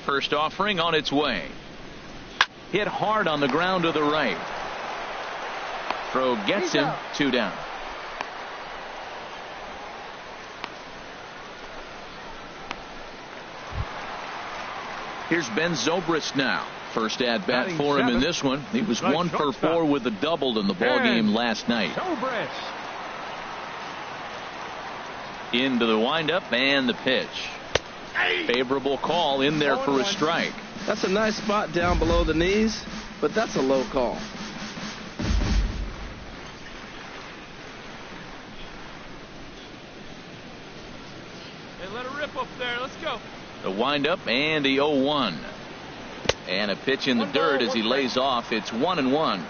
First offering on its way. Hit hard on the ground to the right. Throw gets him. 2 down. Here's Ben Zobrist now. First at bat for him in this one. He was 1 for 4 with a double in the ball game last night. Into the windup and the pitch. Favorable call in there for a strike. That's a nice spot down below the knees, but that's a low call. Hey, let it rip up there. Let's go. The windup and the 0-1. And a pitch in the dirt as he lays off. It's 1-1.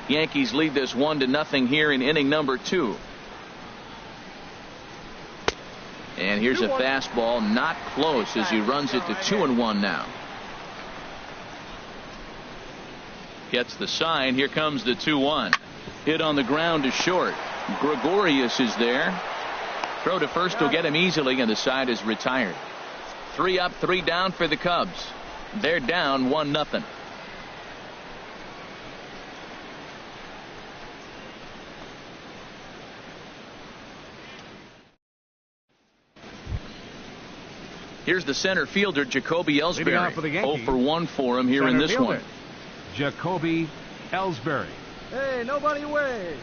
Yankees lead this 1-0 here in inning number 2. And here's a fastball, not close, as he runs it to 2-1 now. Gets the sign. Here comes the 2-1. Hit on the ground to short. Gregorius is there. Throw to first will get him easily, and the side is retired. 3 up, 3 down for the Cubs. They're down 1-0. Here's the center fielder, Jacoby Ellsbury. 0 for 1 for him here center in this fielder. One. Jacoby Ellsbury. Hey, nobody away.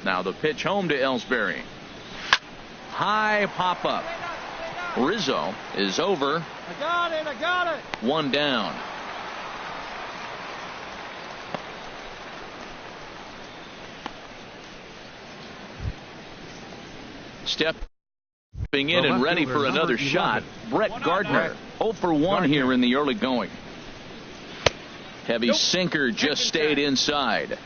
Now the pitch home to Ellsbury. High pop up. Rizzo is over. I got it. 1 down. Stepping in and ready for another shot. Brett Gardner. 0 for 1 here in the early going. Heavy sinker just stayed inside.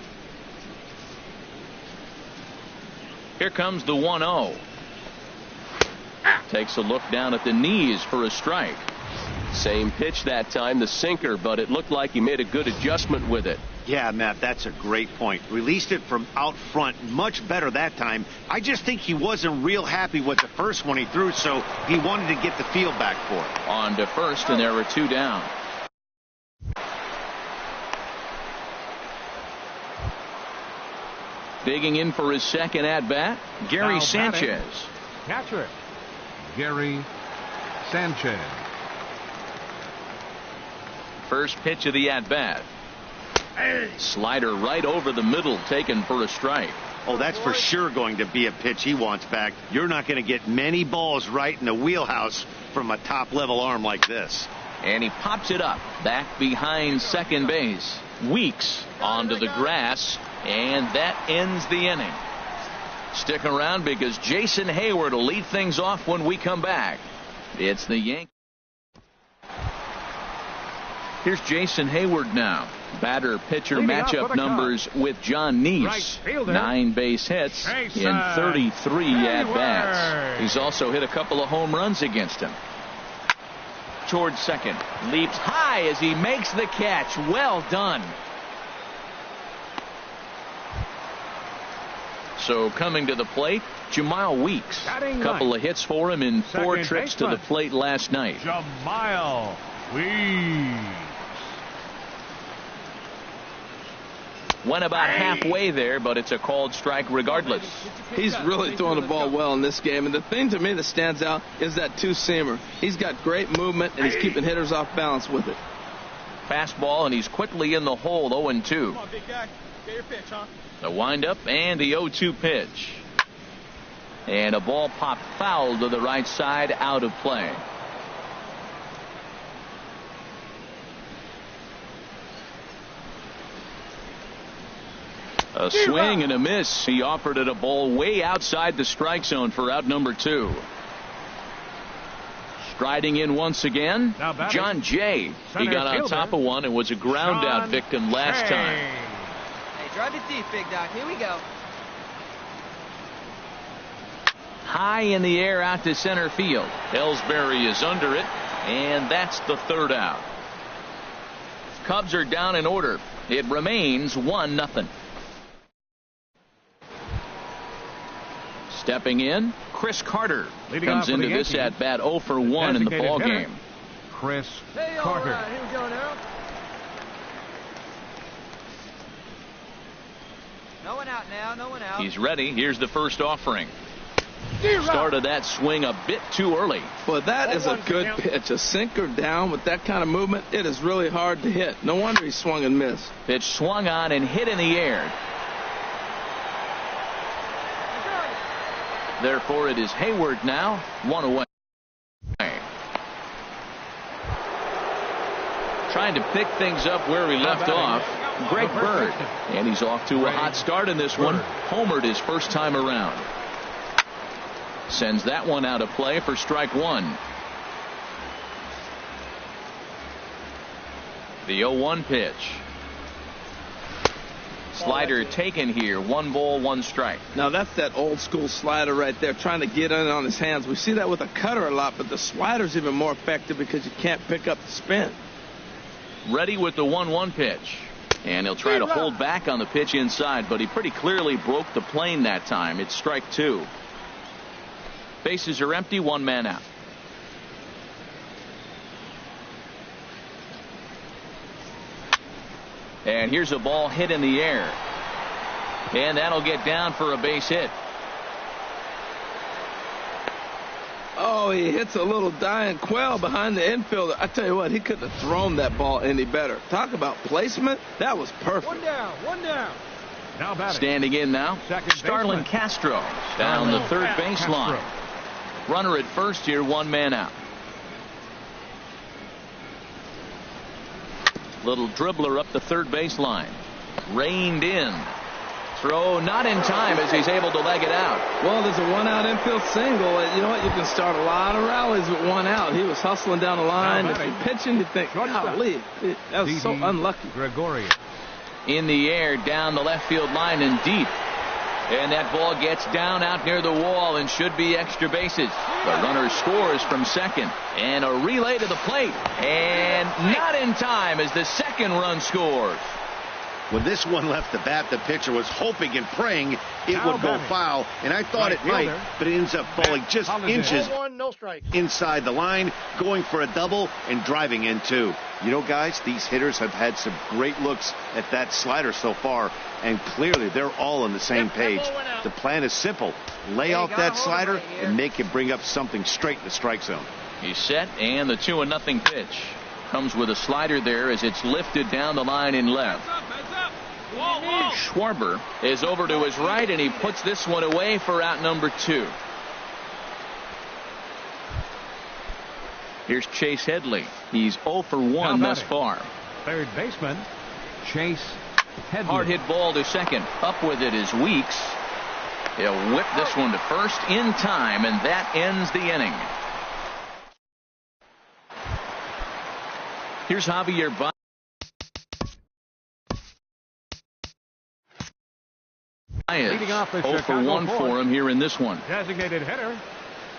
Here comes the 1-0. Takes a look down at the knees for a strike. Same pitch that time, the sinker, but it looked like he made a good adjustment with it. Yeah, Matt, that's a great point. Released it from out front much better that time. I just think he wasn't real happy with the first one he threw, so he wanted to get the feel back for it. On to first, and there were 2 down. Digging in for his second at-bat, Gary Sanchez. Catcher, Gary Sanchez. First pitch of the at-bat. Slider right over the middle, taken for a strike. Oh, that's for sure going to be a pitch he wants back. You're not going to get many balls right in the wheelhouse from a top-level arm like this. And he pops it up, back behind second base. Weeks onto the grass, and that ends the inning. Stick around because Jason Hayward will lead things off when we come back. It's the Yankees. Here's Jason Hayward now. Batter-pitcher matchup numbers with John Neese. 9 base hits in 33 at-bats. He's also hit a couple of home runs against him. Towards second. Leaps high as he makes the catch. Well done. So coming to the plate, Jamal Weeks. Couple of hits for him in 4 trips to the plate last night. Jamal Weeks. Went about halfway there, but it's a called strike regardless. He's really throwing the ball well in this game, and the thing to me that stands out is that two-seamer. He's got great movement, and he's keeping hitters off balance with it. Fastball, and he's quickly in the hole, 0-2. Come on, big guy. Get your pitch, huh? The windup and the 0-2 pitch. And a ball popped foul to the right side, out of play. A swing and a miss. He offered it a ball way outside the strike zone for out number 2. Striding in once again, John Jay. He got on top of one and was a ground out victim last time. Hey, drive it deep, big dog. Here we go. High in the air out to center field. Ellsbury is under it, and that's the 3rd out. Cubs are down in order. It remains 1-0. Stepping in, Chris Carter comes into this at bat 0 for 1 in the ball game. Chris Carter. All right, here we go now. No one out now. No one out. He's ready. Here's the first offering. Started that swing a bit too early. Well, that is a good pitch. A sinker down with that kind of movement, it is really hard to hit. No wonder he swung and missed. Pitch swung on and hit in the air. Therefore, it is Hayward now, 1 away. Trying to pick things up where he left off, Greg Bird. And he's off to a hot start in this one. Homered his first time around. Sends that one out of play for strike 1. The 0-1 pitch. Slider taken here. 1 ball, 1 strike. Now that's that old school slider right there, trying to get in on his hands. We see that with a cutter a lot, but the slider's even more effective because you can't pick up the spin. Ready with the 1-1 pitch. And he'll try to hold back on the pitch inside, but he pretty clearly broke the plane that time. It's strike 2. Bases are empty, 1 man out. And here's a ball hit in the air. And that'll get down for a base hit. Oh, he hits a little dying quail behind the infielder. I tell you what, he couldn't have thrown that ball any better. Talk about placement. That was perfect. 1 down. 1 down. Now batting. Standing in now, Starlin Castro down the third baseline. Runner at first here, 1 man out. Little dribbler up the third baseline. Reined in. Throw not in time as he's able to leg it out. Well, there's a 1-out infield single. You know what? You can start a lot of rallies with 1 out. He was hustling down the line. If you're pitching, you think, golly, that was so unlucky. Gregorius. In the air, down the left field line and deep. And that ball gets down out near the wall and should be extra bases. The runner scores from second. And a relay to the plate. And not in time as the second run scores. When this one left the bat, the pitcher was hoping and praying it would go foul, and I thought it might, but it ends up falling just inches inside the line, going for a double and driving in 2. You know, guys, these hitters have had some great looks at that slider so far, and clearly they're all on the same page. The plan is simple. Lay off that slider and make him bring up something straight in the strike zone. He's set, and the 2-0 pitch comes with a slider there as it's lifted down the line in left. Schwarber is over to his right, and he puts this one away for out number 2. Here's Chase Headley. He's 0 for 1 thus far. Third baseman, Chase Headley. Hard hit ball to second. Up with it is Weeks. He'll whip this one to first in time, and that ends the inning. Here's Javier Leading off the 0 for 1 for him here in this one. Designated hitter,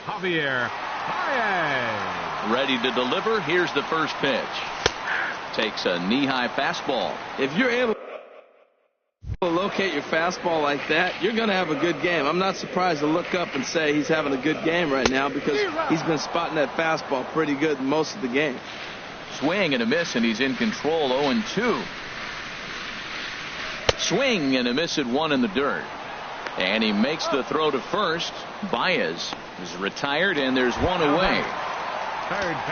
Javier Baez. Ready to deliver. Here's the first pitch. Takes a knee-high fastball. If you're able to locate your fastball like that, you're going to have a good game. I'm not surprised to look up and say he's having a good game right now because he's been spotting that fastball pretty good most of the game. Swing and a miss, and he's in control. 0-2. Swing and a miss at 1 in the dirt. And he makes the throw to first. Baez is retired, and there's 1 away.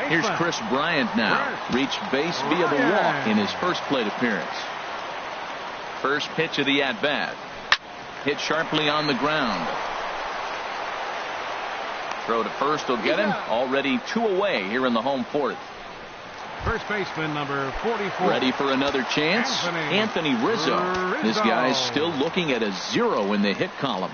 Here's Chris Bryant now. Reached base via the walk in his first plate appearance. First pitch of the at-bat. Hit sharply on the ground. Throw to first will get him. Already 2 away here in the home fourth. First baseman number 44. Ready for another chance. Anthony Rizzo. This guy's still looking at a 0 in the hit column.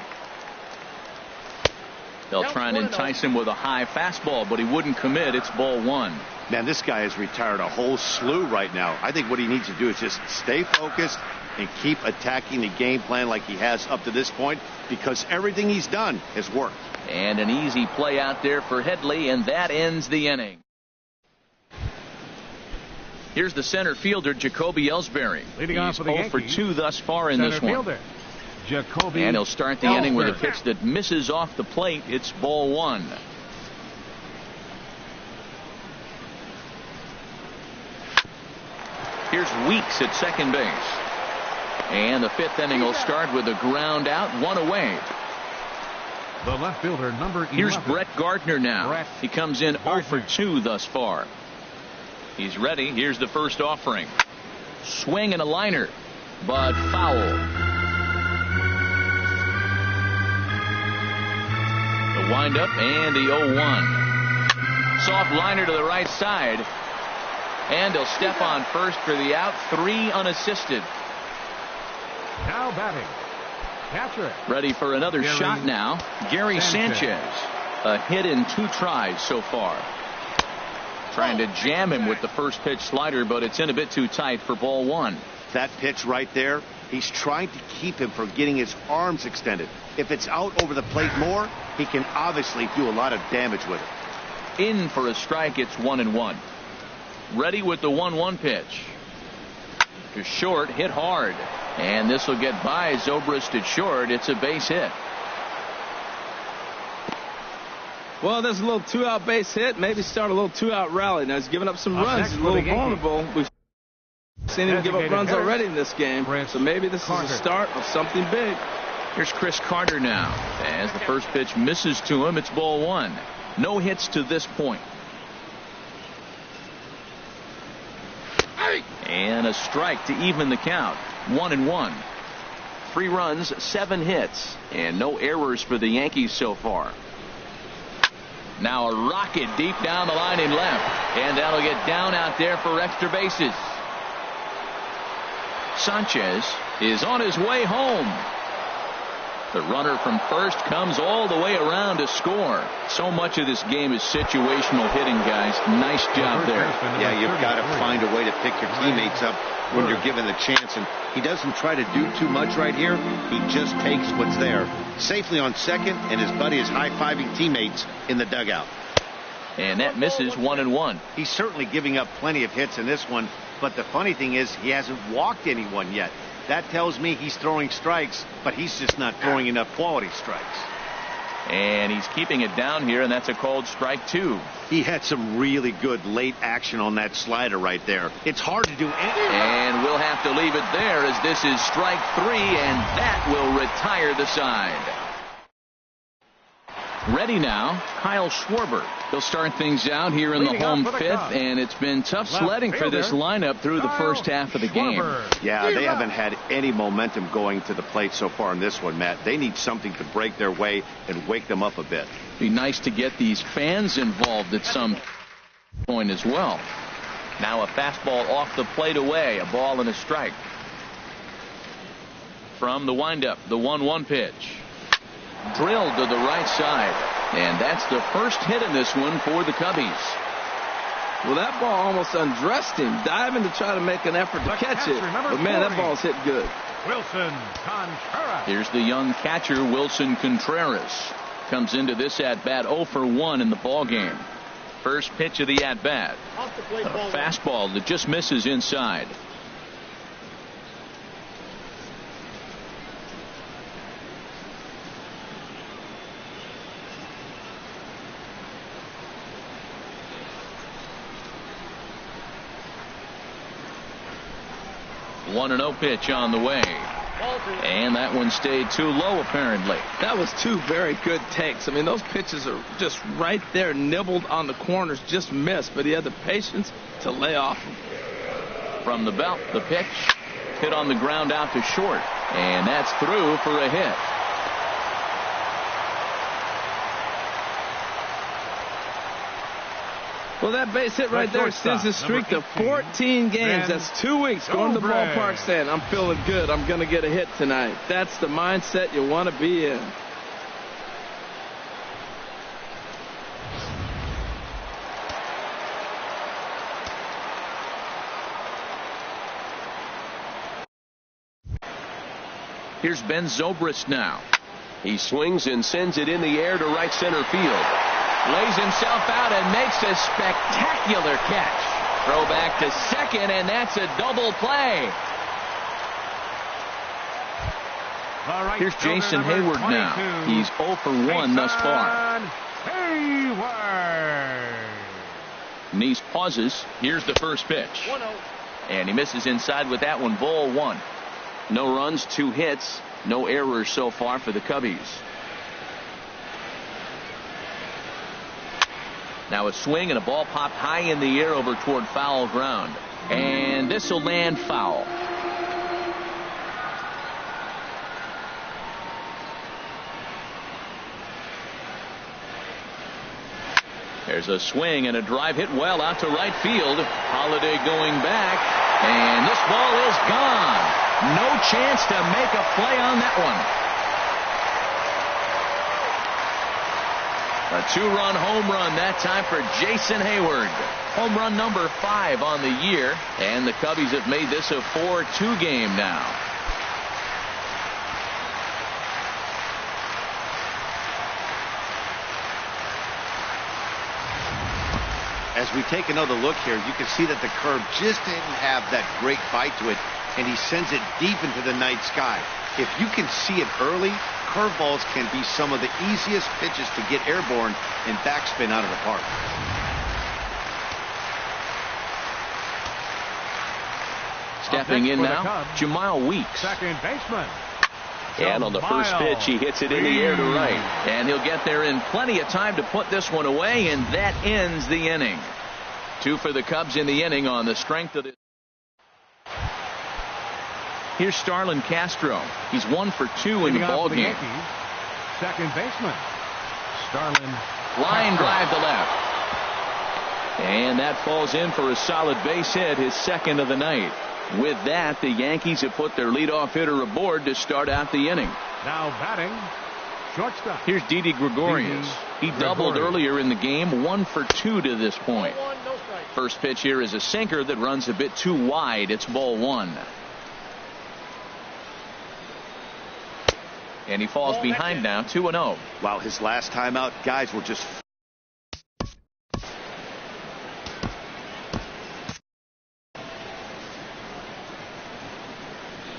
They'll try and entice him with a high fastball, but he wouldn't commit. It's ball 1. Man, this guy has retired a whole slew right now. I think what he needs to do is just stay focused and keep attacking the game plan like he has up to this point, because everything he's done has worked. And an easy play out there for Headley, and that ends the inning. Here's the center fielder, Jacoby Ellsbury. Leading off He's for the 0 for Yankees, 2 thus far in this one. Jacoby And he'll start the inning with a pitch that misses off the plate. It's ball 1. Here's Weeks at second base. And the 5th inning will start with a ground out, 1 away. The left fielder, number 11. Here's Brett Gardner now. He comes in 0 for 2 thus far. He's ready. Here's the first offering. Swing and a liner, but foul. The windup and the 0-1. Soft liner to the right side. And he'll step on first for the out. 3 unassisted. Now batting, catcher. Ready for another shot now. Gary Sanchez. A hit in 2 tries so far. Trying to jam him with the first pitch slider, but it's in a bit too tight for ball 1. That pitch right there, he's trying to keep him from getting his arms extended. If it's out over the plate more, he can obviously do a lot of damage with it. In for a strike. It's 1-1. Ready with the 1-1 pitch. To short, hit hard. And this will get by Zobrist at short. It's a base hit. Well, there's a little 2-out base hit. Maybe start a little 2-out rally. Now he's giving up some runs. He's a little vulnerable. We've seen him give up runs already in this game. So maybe this is a start of something big. Here's Chris Carter now. As the first pitch misses to him, it's ball 1. No hits to this point. And a strike to even the count. 1-1. 3 runs, 7 hits, and no errors for the Yankees so far. Now a rocket deep down the line in left, and that'll get down out there for extra bases. Sanchez is on his way home. The runner from first comes all the way around to score. So much of this game is situational hitting, guys. Nice job there. Yeah, you've got to find a way to pick your teammates up when you're given the chance, and he doesn't try to do too much right here. He just takes what's there. Safely on second, and his buddy is high-fiving teammates in the dugout. And that misses. 1-1. He's certainly giving up plenty of hits in this one, but the funny thing is he hasn't walked anyone yet. That tells me he's throwing strikes, but he's just not throwing enough quality strikes. And he's keeping it down here, and that's a called strike 2. He had some really good late action on that slider right there. It's hard to do anything. And we'll have to leave it there, as this is strike 3, and that will retire the side. Ready now, Kyle Schwarber. He'll start things out here in the home 5th, and it's been tough sledding for this lineup through the first half of the game. Yeah, they haven't had any momentum going to the plate so far in this one, Matt. They need something to break their way and wake them up a bit. Be nice to get these fans involved at some point as well. Now a fastball off the plate away. A ball and a strike. From the windup, the 1-1 pitch. Drilled to the right side. And that's the first hit in this one for the Cubbies. Well, that ball almost undressed him, diving to try to make an effort to catch it. But, man, that ball's hit good. Wilson Contreras. Here's the young catcher, Wilson Contreras. Comes into this at-bat 0 for 1 in the ballgame. First pitch of the at-bat. A fastball that just misses inside. One 1-0 pitch on the way. And that one stayed too low, apparently. That was two very good takes. I mean, those pitches are just right there, nibbled on the corners, just missed. But he had the patience to lay off them. From the belt, the pitch. Hit on the ground out to short. And that's through for a hit. Well, that base hit right there extends his streak to 14 games. That's 2 weeks going to the ballpark saying, I'm feeling good. I'm going to get a hit tonight. That's the mindset you want to be in. Here's Ben Zobrist now. He swings and sends it in the air to right center field. Lays himself out and makes a spectacular catch. Throw back to second, and that's a double play. Here's Jason Hayward now. He's 0 for 1 thus far. Hayward. Neese pauses. Here's the first pitch. And he misses inside with that one. Ball 1. No runs, 2 hits. No errors so far for the Cubbies. Now a swing and a ball popped high in the air over toward foul ground. And this will land foul. There's a swing and a drive hit well out to right field. Holiday going back. And this ball is gone. No chance to make a play on that one. A 2-run home run that time for Jason Hayward. Home run number 5 on the year. And the Cubbies have made this a 4-2 game now. As we take another look here, you can see that the curve just didn't have that great bite to it, and he sends it deep into the night sky. If you can see it early, curveballs can be some of the easiest pitches to get airborne and backspin out of the park. Stepping in now, Jamal Weeks. Second baseman. And on the first pitch, he hits it in the air to right. And he'll get there in plenty of time to put this one away, and that ends the inning. 2 for the Cubs in the inning on the strength of it. Here's Starlin Castro. He's 1 for 2 in the ballgame. Second baseman. Starlin. Line drive to left. And that falls in for a solid base hit, his second of the night. With that, the Yankees have put their leadoff hitter aboard to start out the inning. Now batting, shortstop. Here's Didi Gregorius. He doubled earlier in the game, 1 for 2 to this point. First pitch here is a sinker that runs a bit too wide. It's ball 1. And he falls behind now, 2-0. Wow, his last time out, guys were just...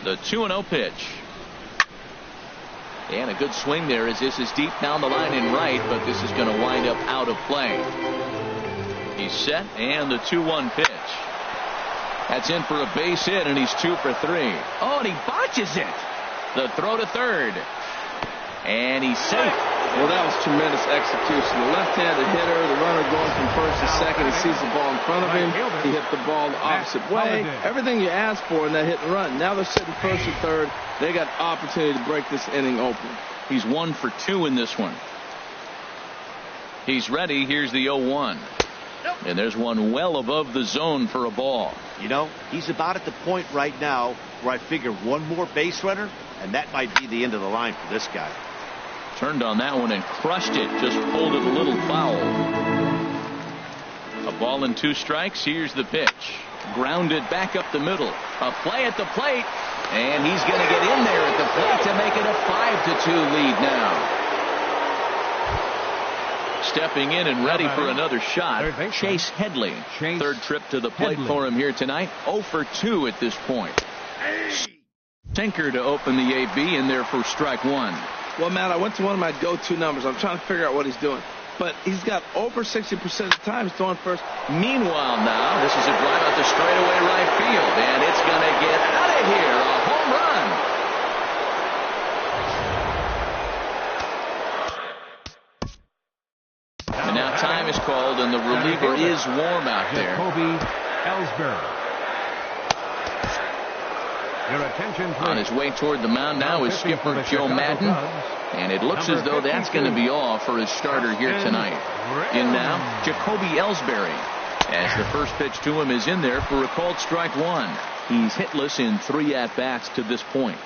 The 2-0 pitch. And a good swing there as this is deep down the line in right, but this is going to wind up out of play. He's set, and the 2-1 pitch. That's in for a base hit, and he's 2 for 3. Oh, and he botches it. The throw to third. And he's safe. Well, that was tremendous execution. The left-handed hitter, the runner going from first to second. He sees the ball in front of him. He hit the ball the opposite way. Everything you asked for in that hit and run. Now they're sitting first and third. They got opportunity to break this inning open. He's 1 for 2 in this one. He's ready. Here's the 0-1. And there's one well above the zone for a ball. You know, he's about at the point right now where I figure one more base runner, and that might be the end of the line for this guy. Turned on that one and crushed it. Just pulled it a little foul. A ball and 2 strikes. Here's the pitch. Grounded back up the middle. A play at the plate. And he's going to get in there at the plate to make it a 5-2 lead now. Stepping in and ready for another shot, Chase Headley. Third trip to the plate for him here tonight. 0 for 2 at this point. Sinker to open the AB in there for strike 1. Well, Matt, I went to one of my go-to numbers. I'm trying to figure out what he's doing. But he's got over 60% of the time he's throwing first. Meanwhile now, this is a drive out the straightaway right field. And it's going to get out of here. A home run. And now time is called, and the reliever is warm out there. Jacoby Ellsbury. Your attention, please. On his way toward the mound now is skipper Joe Madden. And it looks as though that's going to be all for his starter here tonight. In now, Jacoby Ellsbury. As the first pitch to him is in there for a called strike 1. He's hitless in 3 at-bats to this point.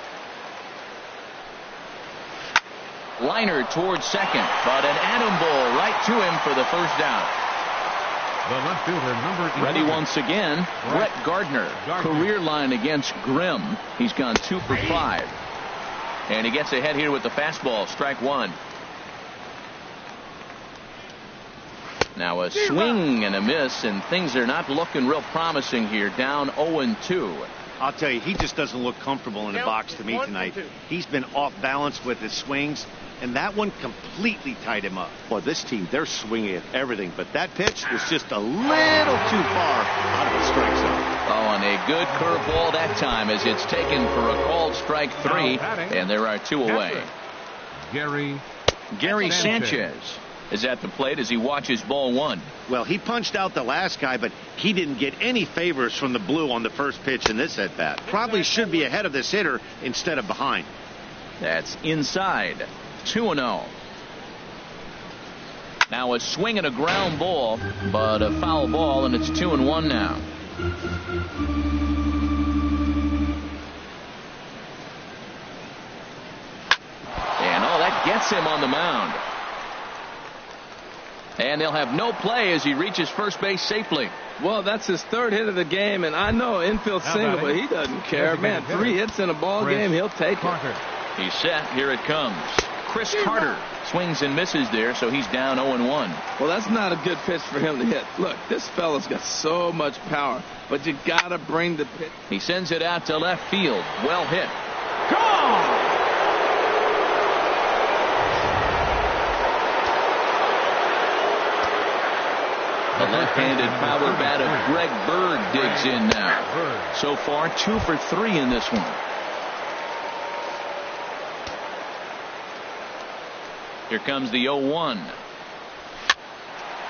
Liner towards second, but an atom ball right to him for the first out. The left fielder, number 11. Ready once again, Brett Gardner. Career line against Grimm. He's gone 2 for 5. And he gets ahead here with the fastball, strike 1. Now a swing and a miss, and things are not looking real promising here. Down 0-2. I'll tell you, he just doesn't look comfortable in the box to me tonight. He's been off balance with his swings, and that one completely tied him up. Boy, this team, they're swinging at everything, but that pitch was just a little too far out of the strike zone. Oh, and a good curveball that time as it's taken for a called strike 3, and there are 2 away. Gary Sanchez is at the plate as he watches ball 1. Well, he punched out the last guy, but he didn't get any favors from the blue on the first pitch in this at-bat. Probably should be ahead of this hitter instead of behind. That's inside. 2-0. Now a swing and a ground ball, but a foul ball, and it's 2-1 now. And that gets him on the mound. And they'll have no play as he reaches first base safely. Well, that's his 3rd hit of the game, and I know infield single, but he doesn't care. Man, 3 hits in a ball game, he'll take it. He's set. Here it comes. Chris Carter swings and misses there, so he's down 0-1. Well, that's not a good pitch for him to hit. Look, this fella's got so much power, but you got to bring the pitch. He sends it out to left field. Well hit. Gone! The left-handed power bat of Greg Bird digs in now. So far, 2 for 3 in this one. Here comes the 0-1.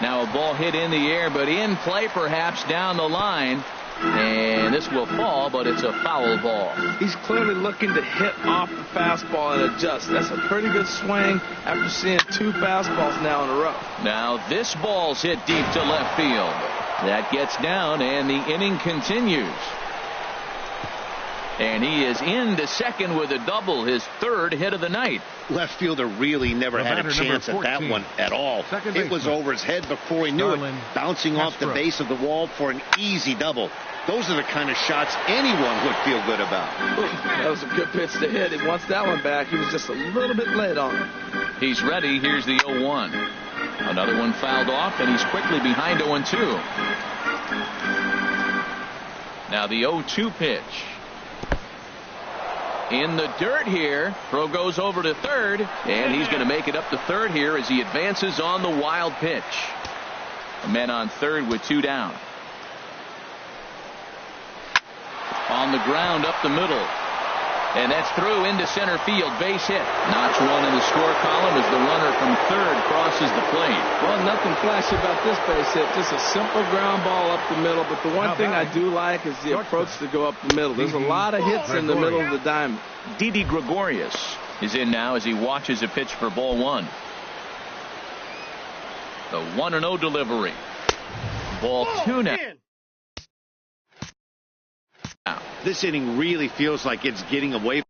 Now a ball hit in the air, but in play perhaps down the line. And this will fall, but it's a foul ball. He's clearly looking to hit off the fastball and adjust. That's a pretty good swing after seeing 2 fastballs now in a row. Now this ball's hit deep to left field. That gets down, and the inning continues. And he is into second with a double, his 3rd hit of the night. Left fielder really never had a chance at that one at all. It was over his head before he knew it, bouncing off the base of the wall for an easy double. Those are the kind of shots anyone would feel good about. That was a good pitch to hit. He wants that one back. He was just a little bit late on it. He's ready. Here's the 0-1. Another one fouled off, and he's quickly behind 0-2. Now the 0-2 pitch. In the dirt here. Throw goes over to third, and he's going to make it up to third here as he advances on the wild pitch. A man on third with 2 down. On the ground up the middle. And that's through into center field. Base hit. Notch 1 in the score column as the runner from third crosses the plate. Well, nothing flashy about this base hit. Just a simple ground ball up the middle. But the one thing I do like is the approach to go up the middle. There's a lot of hits in the middle of the diamond. Didi Gregorius is in now as he watches a pitch for ball 1. The 1-0 delivery. Ball 2 now. This inning really feels like it's getting away.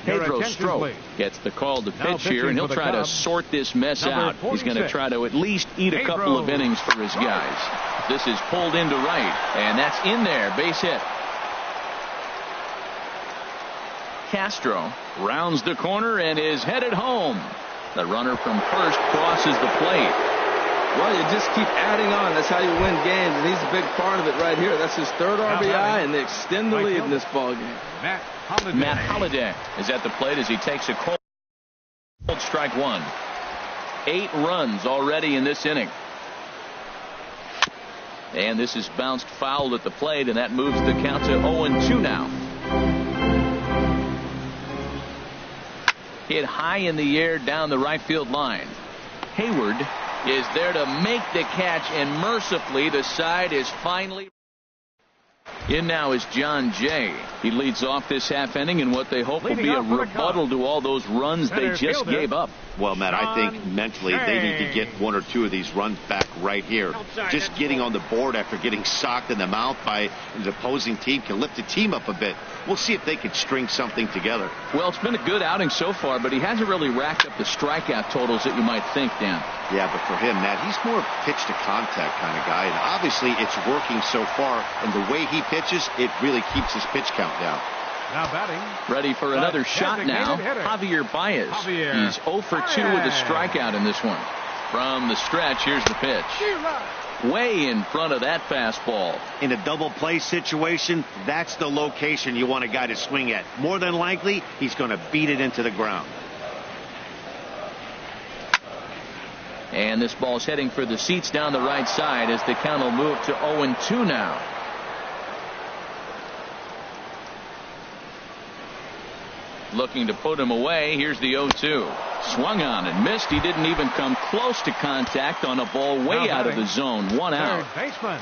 Pedro Strop gets the call to pitch here, and he'll try to sort this mess out. He's going to try to at least eat a couple of innings for his guys. This is pulled into right, and that's in there. Base hit. Castro rounds the corner and is headed home. The runner from first crosses the plate. Well, you just keep adding on. That's how you win games, and he's a big part of it right here. That's his third RBI, and they extend the lead in this ball game. Matt Holliday is at the plate as he takes a cold strike one. 8 runs already in this inning. And this is bounced foul at the plate, and that moves the count to 0-2 now. Hit high in the air down the right field line. Hayward is there to make the catch, and mercifully the side is finally in. Now is John Jay. He leads off this half inning in what they hope will be a rebuttal to all those runs they just gave up. Well, Matt, I think mentally they need to get 1 or 2 of these runs back right here. Just getting on the board after getting socked in the mouth by the opposing team can lift the team up a bit. We'll see if they can string something together. Well, it's been a good outing so far, but he hasn't really racked up the strikeout totals that you might think, Dan. Yeah, but for him, Matt, he's more a pitch-to-contact kind of guy, and obviously it's working so far, and the way he pitches, it really keeps his pitch count down. Now batting. Ready for another shot now. Javier Baez. He's 0 for 2 with a strikeout in this one. From the stretch, here's the pitch. Way in front of that fastball. In a double play situation, that's the location you want a guy to swing at. More than likely, he's going to beat it into the ground. And this ball's heading for the seats down the right side as the count will move to 0-2 now. Looking to put him away. Here's the 0-2. Swung on and missed. He didn't even come close to contact on a ball way out of the zone. 1 out. Baseman.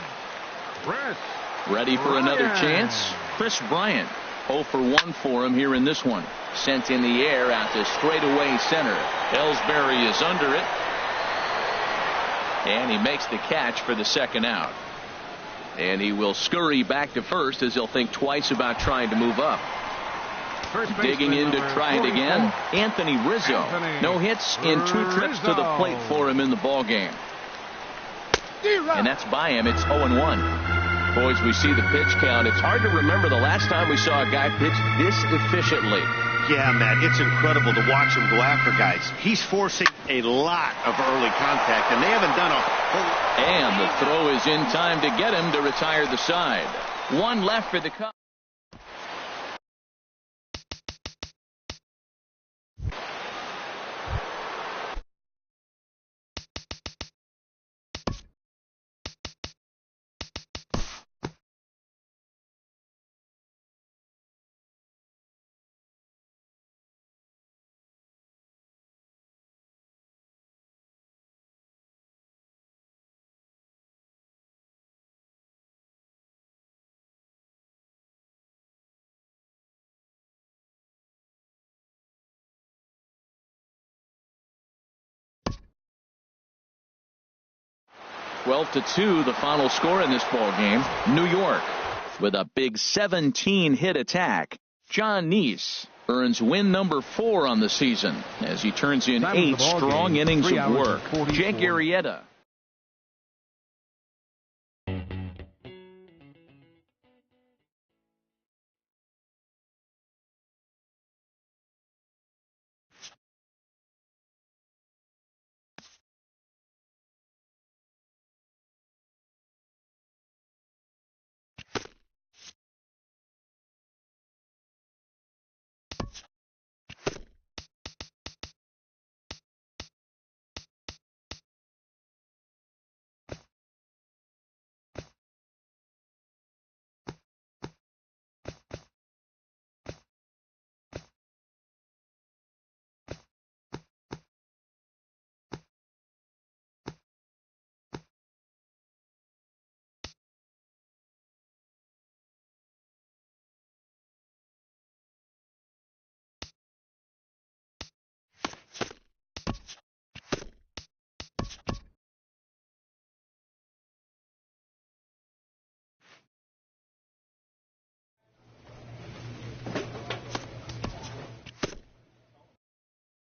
Ready for another chance. Chris Bryant. 0 for 1 for him here in this one. Sent in the air out to straightaway center. Ellsbury is under it. And he makes the catch for the second out. And he will scurry back to first as he'll think twice about trying to move up. Digging in to try it again, Anthony Rizzo. No hits in 2 trips to the plate for him in the ball game. And that's by him. It's 0-1. Boys, we see the pitch count. It's hard to remember the last time we saw a guy pitch this efficiently. Yeah, Matt, it's incredible to watch him go after guys. He's forcing a lot of early contact, and they haven't done a whole... And the throw is in time to get him to retire the side. 1 left for the Cubs. (12-2) the final score in this ball game. New York with a big 17-hit attack. John Neese earns win number 4 on the season as he turns in 8 strong innings of work. Jake Arrieta